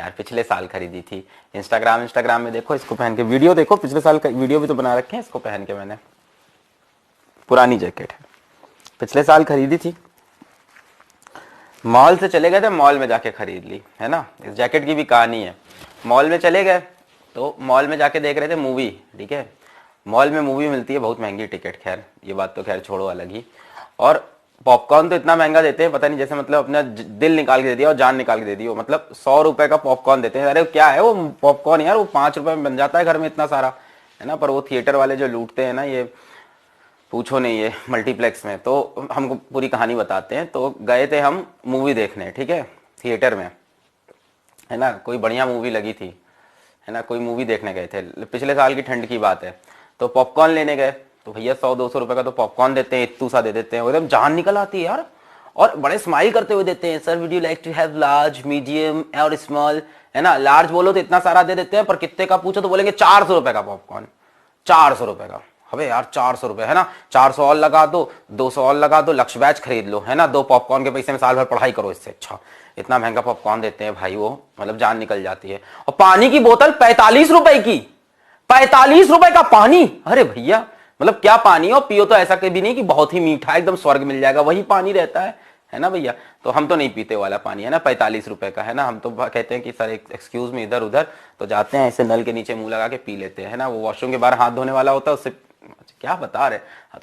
यार, पिछले साल खरीदी थी। इंस्टाग्राम में देखो इसको पहन के, वीडियो देखो, पिछले साल का वीडियो भी तो बना रखे हैं इसको पहन के मैंने। पुरानी जैकेट है, पिछले साल खरीदी थी, मॉल से चले गए थे, मॉल में जाके खरीद ली है ना। इस जैकेट की भी कहानी है। मॉल में चले गए तो मॉल में जाके देख रहे थे मूवी, ठीक है। मॉल में मूवी मिलती है बहुत महंगी टिकट, खैर ये बात तो खैर छोड़ो अलग ही। और पॉपकॉर्न तो इतना महंगा देते हैं, पता नहीं, जैसे मतलब अपना दिल निकाल के दे दिया और जान निकाल के दे दी हो। मतलब 100 रुपए का पॉपकॉर्न देते हैं। अरे क्या है वो पॉपकॉर्न यार, वो 5 रुपए में बन जाता है घर में इतना सारा, है ना। पर वो थिएटर वाले जो लूटते हैं ना, ये पूछो नहीं, ये मल्टीप्लेक्स में। तो हमको पूरी कहानी बताते हैं। तो गए थे हम मूवी देखने, ठीक है, थिएटर में, है ना। कोई बढ़िया मूवी लगी थी, है ना, कोई मूवी देखने गए थे, पिछले साल की ठंड की बात है। तो पॉपकॉर्न लेने गए तो भैया 100-200 रुपए का तो पॉपकॉर्न देते हैं, इतू सा दे देते हैं, एकदम जान निकल आती है यार। और बड़े स्माइल करते हुए देते हैं, sir would you like to have large, medium और स्मॉल, है ना। लार्ज बोलो तो इतना सारा दे देते हैं, पर कितने का पूछो तो बोलेंगे 400 रुपए का पॉपकॉर्न, 400 रुपए का। अबे यार 400 रुपए, है ना, 400 और लगा दो, 200 और लगा दो, लक्ष्य बैच खरीद लो, है ना। 2 पॉपकॉर्न के पैसे में साल भर पढ़ाई करो, इससे अच्छा। इतना महंगा पॉपकॉर्न देते हैं भाई, वो मतलब जान निकल जाती है। और पानी की बोतल 45 रुपए की, 45 रुपए का पानी। अरे भैया मतलब क्या पानी हो, पियो तो ऐसा कभी नहीं कि बहुत ही मीठा एकदम स्वर्ग मिल जाएगा, वही पानी रहता है ना भैया। तो हम तो नहीं पीते वाला पानी, है ना, 45 रुपए का, है ना। हम तो कहते हैं कि सर एक्सक्यूज में, इधर उधर तो जाते हैं, ऐसे नल के नीचे मुंह लगा के पी लेते हैं, है ना। वो वॉशरूम के बाहर हाथ धोने वाला होता है, उससे क्या बता रहे,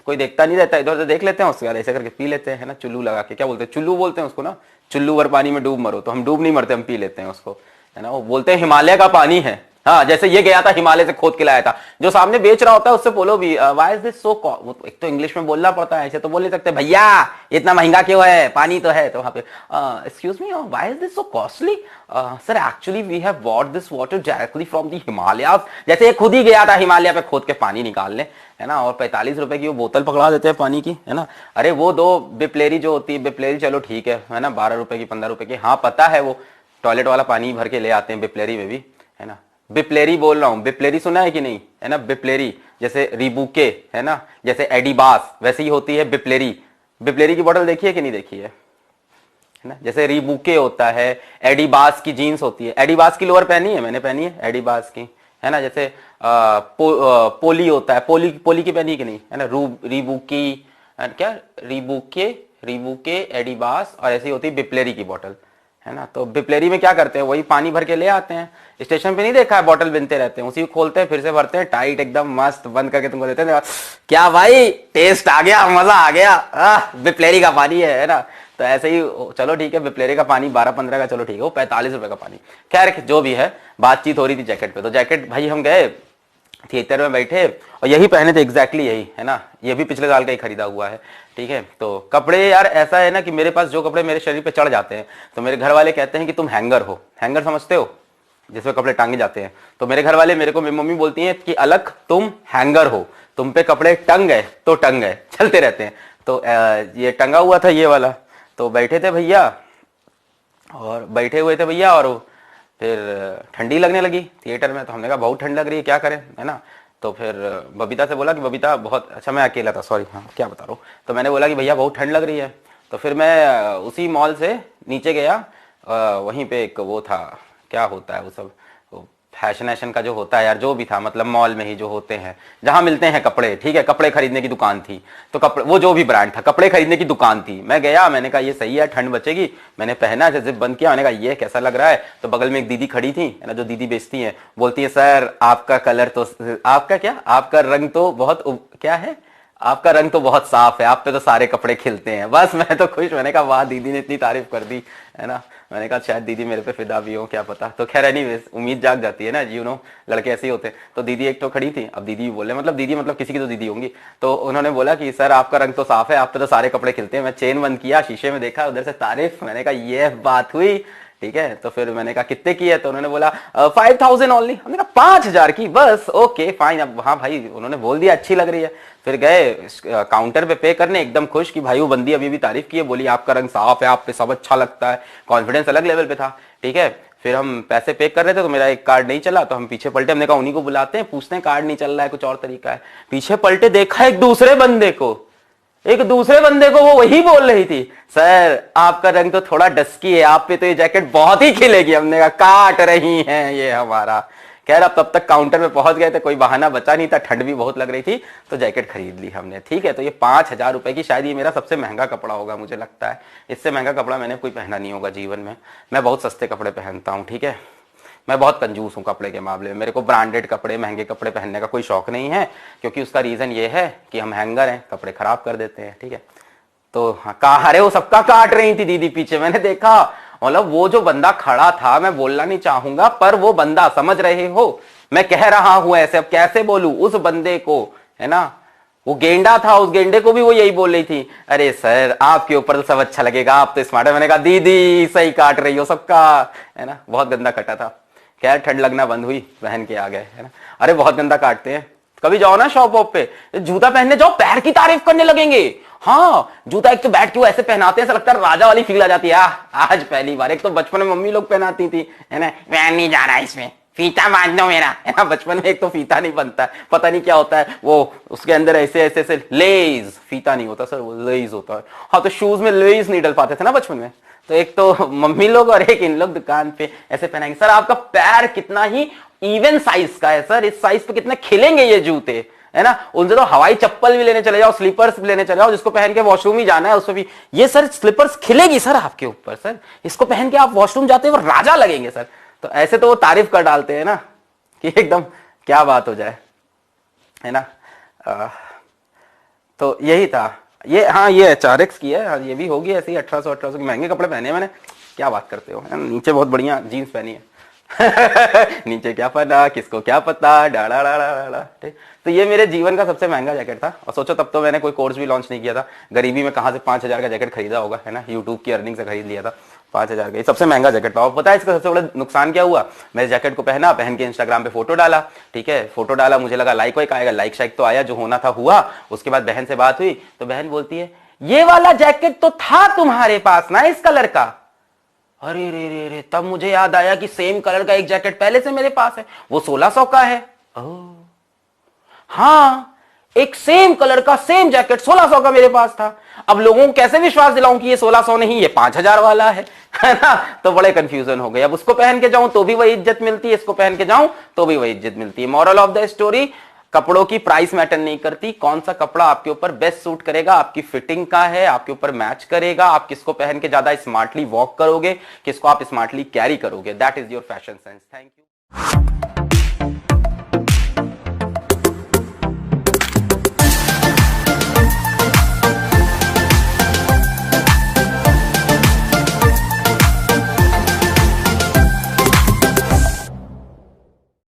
कोई देखता नहीं रहता, इधर उधर देख लेते हैं, उसके बाद ऐसे करके पी लेते हैं, है ना। चुल्लू लगा के, क्या बोलते हैं, चुल्लू बोलते हैं उसको ना, चुल्लू भर पानी में डूब मरो। तो हम डूब नहीं मरते, हम पी लेते हैं उसको, है ना। वो बोलते हैं हिमालय का पानी है। हाँ, जैसे ये गया था हिमालय से खोद के लाया था। जो सामने बेच रहा होता है उससे बोलो भी व्हाई इज दिस सो, एक तो इंग्लिश में बोलना पड़ता है, ऐसे तो बोल नहीं सकते, भैया इतना महंगा क्यों है, पानी तो है। तो वहां पे excuse me, why is this so costly, sir actually we have bought this water directly from the Himalaya. जैसे ये खुद ही गया था हिमालय पे खोद के पानी निकालने, है ना। और 45 रुपए की वो बोतल पकड़ा देते हैं पानी की, है ना। अरे वो 2 बिप्लेरी जो होती है, बिप्लेरी चलो ठीक है ना, 12 रुपए की, 15 रुपए की, हाँ पता है, वो टॉयलेट वाला पानी भर के ले आते हैं बिप्लेरी में भी, है ना। बिप्लेरी बोल रहा हूँ, बिप्लेरी सुना है कि नहीं, है ना। बिप्लेरी जैसे रीबूके, है ना, जैसे एडिबास, वैसे ही होती है बिप्लेरी। बिप्लेरी की बोतल देखी है कि नहीं देखी है ना। जैसे रीबूके होता है, एडिबास की जीन्स होती है, एडिबास की लोअर पहनी है मैंने, पहनी है एडिबास की, है ना। जैसे पोली होता है, पोली की पहनी है कि नहीं, है ना। रीबूकी, क्या, रीबूके एडिबास, और ऐसी होती है बिप्लेरी की बोतल, है ना। तो बिप्लेरी में क्या करते हैं, वही पानी भर के ले आते हैं। स्टेशन पे नहीं देखा है, बोतल बिनते रहते हैं, उसी को खोलते हैं, फिर से भरते हैं, टाइट एकदम मस्त बंद करके तुमको देते हैं। क्या भाई टेस्ट आ गया, मजा आ गया, बिप्लेरी का पानी है ना। तो ऐसे ही चलो ठीक है, बिप्लेरी का पानी 12-15 का, चलो ठीक है, वो 45 रुपए का पानी। खैर जो भी है, बातचीत हो रही थी जैकेट पे। तो जैकेट भाई हम गए थिएटर में बैठे और यही पहने थे, एग्जैक्टली यही, है ना। ये भी पिछले साल का ही खरीदा हुआ है, ठीक है। तो कपड़े यार ऐसा है ना कि मेरे पास जो कपड़े मेरे शरीर पे चढ़ जाते हैं, तो मेरे घर वाले कहते हैं कि तुम हैंगर हो। हैंगर समझते हो, जिसमें कपड़े टांगे जाते हैं। तो मेरे घर वाले मेरे को, मेरी मम्मी बोलती हैं कि अलग तुम हैंगर हो, तुम पे कपड़े टंग गए तो टंग गए, चलते रहते हैं। तो ये टंगा हुआ था ये वाला। तो बैठे थे भैया, और बैठे हुए थे भैया, और फिर ठंडी लगने लगी थिएटर में। तो हमने कहा बहुत ठंड लग रही है, क्या करें, है ना। तो फिर बबीता से बोला कि बबीता बहुत, अच्छा मैं अकेला था, सॉरी, हाँ क्या बता रहा हूँ। तो मैंने बोला कि भैया बहुत ठंड लग रही है। तो फिर मैं उसी मॉल से नीचे गया, वहीं पे एक वो था, क्या होता है वो सब, फैशन का जो होता है यार, जो भी था, मतलब मॉल में ही जो होते हैं, जहां मिलते हैं कपड़े, ठीक है, कपड़े खरीदने की दुकान थी। तो कपड़े, वो जो भी ब्रांड था, कपड़े खरीदने की दुकान थी। मैं गया, मैंने कहा ये सही है, ठंड बचेगी। मैंने पहना, जैसे बंद किया, मैंने कहा ये कैसा लग रहा है। तो बगल में एक दीदी खड़ी थी, है ना, जो दीदी बेचती है, बोलती है सर आपका कलर तो, आपका क्या, आपका रंग तो बहुत, क्या है, आपका रंग तो बहुत साफ है, आप पे तो सारे कपड़े खिलते हैं। बस मैं तो खुश, मैंने कहा वाह दीदी ने इतनी तारीफ कर दी, है ना। मैंने कहा शायद दीदी मेरे पे फिदा भी हो, क्या पता। तो खैर एनीवेज, उम्मीद जाग जाती है ना, यू नो, लड़के ऐसे ही होते हैं। तो दीदी एक तो खड़ी थी, अब दीदी भी बोले, मतलब दीदी मतलब किसी की तो दीदी होंगी। तो उन्होंने बोला कि सर आपका रंग तो साफ है, आप पे तो सारे कपड़े खिलते हैं। मैं चेन बंद किया, शीशे में देखा, उधर से तारीफ, मैंने कहा ये बात हुई, ठीक है। तो फिर मैंने कहा कितने की है, तो उन्होंने बोला 5000 ओनली। हमने कहा 5000 की, बस ओके फाइन। अब हाँ भाई उन्होंने बोल दिया अच्छी लग रही है। फिर गए काउंटर पे करने, एकदम खुश कि भाई वो बंदी अभी भी तारीफ की है, बोली आपका रंग साफ है, आप पे सब अच्छा लगता है, कॉन्फिडेंस अलग लेवल पे था, ठीक है। फिर हम पैसे पे कर रहे थे, तो मेरा एक कार्ड नहीं चला, तो हम पीछे पलटे, हमने कहा उन्हीं को बुलाते हैं, पूछते हैं कार्ड नहीं चल रहा है, कुछ और तरीका है। पीछे पलटे, देखा एक दूसरे बंदे को, एक दूसरे बंदे को वो वही बोल रही थी, सर आपका रंग तो थोड़ा डस्की है, आप पे तो ये जैकेट बहुत ही खिलेगी। हमने कहा काट रही हैं ये हमारा। खैर अब तब तक काउंटर में पहुंच गए थे, कोई बहाना बचा नहीं था, ठंड भी बहुत लग रही थी, तो जैकेट खरीद ली हमने। ठीक है, तो ये 5,000 रुपए की, शायद ये मेरा सबसे महंगा कपड़ा होगा मुझे लगता है। इससे महंगा कपड़ा मैंने कोई पहना नहीं होगा जीवन में। मैं बहुत सस्ते कपड़े पहनता हूँ, ठीक है, मैं बहुत कंजूस हूँ कपड़े के मामले में। मेरे को ब्रांडेड कपड़े, महंगे कपड़े पहनने का कोई शौक नहीं है, क्योंकि उसका रीजन ये है कि हम हैंगर हैं, कपड़े खराब कर देते हैं। ठीक है, तो हाँ, अरे वो सबका काट रही थी दीदी पीछे, मैंने देखा। मतलब वो जो बंदा खड़ा था, मैं बोलना नहीं चाहूंगा, पर वो बंदा, समझ रहे हो, मैं कह रहा हूं ऐसे, अब कैसे बोलूं उस बंदे को, है ना, वो गेंडा था, उस गेंडे को भी वो यही बोल रही थी, अरे सर आपके ऊपर तो सब अच्छा लगेगा, आप तो स्मार्ट है। मैंने कहा दीदी सही काट रही हो सबका, है ना, बहुत गंदा कटा था। खैर ठंड लगना बंद हुई, पहन के आ गए, है ना। अरे बहुत गंदा काटते हैं। कभी जाओ ना शॉप वॉप पे, जूता पहनने जाओ, पैर की तारीफ करने लगेंगे। हाँ, जूता एक तो बैठ के वो ऐसे पहनाते हैं, ऐसा लगता है राजा वाली फील आ जाती है। आज पहली बार, एक तो बचपन में मम्मी लोग पहनाती थी, है ना, मैं नहीं जा रहा इसमें, फीता बांध दो मेरा, है ना। बचपन में एक तो फीता नहीं बनता, पता नहीं क्या होता है वो, उसके अंदर ऐसे ऐसे ऐसे लेज, फीता नहीं होता सर, वो लेज होता है। हाँ, तो शूज में लेज नहीं डल पाते थे ना बचपन में, तो एक तो मम्मी लोग और एक इन लोग दुकान पे ऐसे पहनाएंगे। सर आपका पैर कितना ही इवन साइज का है सर, इस साइज पे कितने खिलेंगे ये जूते, है ना। उनसे तो हवाई चप्पल भी लेने चले जाओ, स्लीपर्स भी लेने चले जाओ, जिसको पहन के वॉशरूम ही जाना है उसमें भी ये सर स्लीपर्स खिलेगी सर आपके ऊपर। सर इसको पहन के आप वॉशरूम जाते हो राजा लगेंगे सर। तो ऐसे तो वो तारीफ कर डालते हैं ना कि एकदम क्या बात हो जाए, है ना। तो यही था ये। हाँ, ये HRX की है, हाँ, ये भी होगी ऐसे ही 1800 महंगे कपड़े पहने मैंने, क्या बात करते हो। नीचे बहुत बढ़िया जीन्स पहनी है। नीचे क्या पता, किसको क्या पता, डाड़ा डाड़ा डाड़ा। तो ये मेरे जीवन का सबसे महंगा जैकेट था। और सोचो तब तो मैंने कोई कोर्स भी लॉन्च नहीं किया था, गरीबी में कहाँ से 5,000 का जैकेट खरीदा होगा, है ना, यूट्यूब की अर्निंग से खरीद लिया था 5,000 का। ये सबसे महंगा जैकेट था। और पता है इसका सबसे बड़ा नुकसान क्या हुआ, मैं जैकेट को पहना, पहन के इंस्टाग्राम पे फोटो डाला, ठीक है, फोटो डाला, मुझे लगा लाइक वाइक आएगा, लाइक शाइक तो आया, जो होना था हुआ। उसके बाद बहन से बात हुई तो बहन बोलती है ये वाला जैकेट तो था तुम्हारे पास ना इस कलर का। अरे रे रे रे, तब मुझे याद आया कि सेम कलर का एक जैकेट पहले से मेरे पास है, वो 1600 का है। हाँ, एक सेम कलर का सेम जैकेट 1600 का मेरे पास था। अब लोगों को कैसे विश्वास दिलाऊं कि ये 1600 नहीं, ये 5,000 वाला है ना। तो बड़े कंफ्यूजन हो गए। अब उसको पहन के जाऊं तो भी वही इज्जत मिलती है, इसको पहन के जाऊं तो भी वही इज्जत मिलती है। मॉरल ऑफ द स्टोरी, कपड़ों की प्राइस मैटर नहीं करती, कौन सा कपड़ा आपके ऊपर बेस्ट सूट करेगा, आपकी फिटिंग का है, आपके ऊपर मैच करेगा, आप किसको पहन के ज्यादा स्मार्टली वॉक करोगे, किसको आप स्मार्टली कैरी करोगे, that is your fashion sense. Thank you.